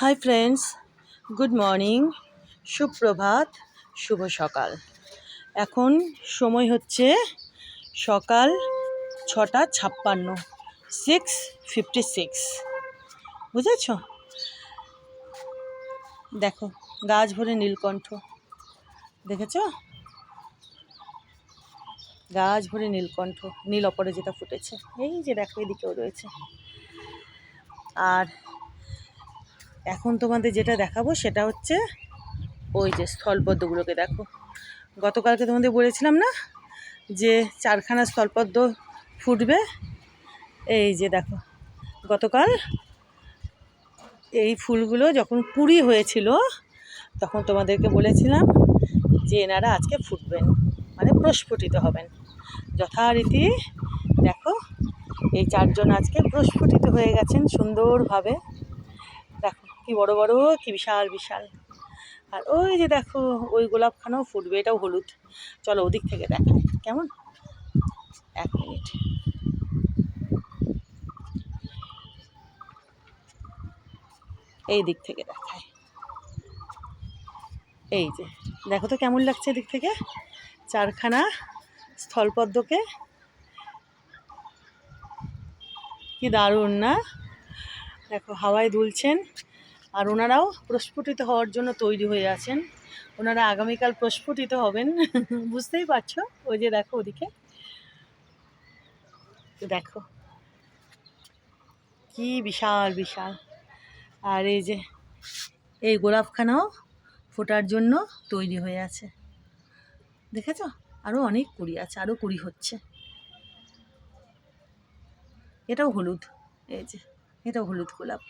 Hi friends, good morning, সুপ্রভাত, শুভ সকাল। এখন সময় হচ্ছে সকাল 6:56, 6:56। বুঝেছ? দেখো গাছ ভরে নীলকণ্ঠ, দেখেছ? গাছ ভরে নীলকণ্ঠ, নীল অপরাজিতা ফুটেছে। এই যে দেখো, এদিকেও রয়েছে। আর এখন তোমাদের যেটা দেখাবো সেটা হচ্ছে ওই যে স্থলপদ্মগুলোকে দেখো। গতকালকে তোমাদের বলেছিলাম না যে 4খানা স্থলপদ্ম ফুটবে। এই যে দেখো, গতকাল এই ফুলগুলো যখন কুড়ি হয়েছিল তখন তোমাদেরকে বলেছিলাম যে এনারা আজকে ফুটবেন, মানে প্রস্ফুটিত হবেন। যথারীতি দেখো এই 4জন আজকে প্রস্ফুটিত হয়ে গেছেন সুন্দরভাবে। দেখো কি বড় বড়, কি বিশাল বিশাল। আর ওই যে দেখো ওই গোলাপখানাও ফুটবে, এটাও হলুদ। চলো ওদিক থেকে দেখাই কেমন। 1 মিনিট। এই দিক থেকে দেখায়, এই যে দেখো তো কেমন লাগছে এদিক থেকে 4খানা স্থলপদ্মকে। কি দারুণ না? দেখো হাওয়ায় দুলছেন। আর ওনারাও প্রস্ফুটিত হওয়ার জন্য তৈরি হয়ে আছেন। ওনারা আগামীকাল প্রস্ফুটিত হবেন। বুঝতেই পারছো, ওই যে দেখো ওদিকে দেখো কি বিশাল বিশাল। আর এই যে এই গোলাপখানাও ফোটার জন্য তৈরি হয়ে আছে, দেখেছ? আরও অনেক কুড়ি আছে, আরও কুড়ি হচ্ছে। এটাও হলুদ, এই যে এটাও হলুদ গোলাপ।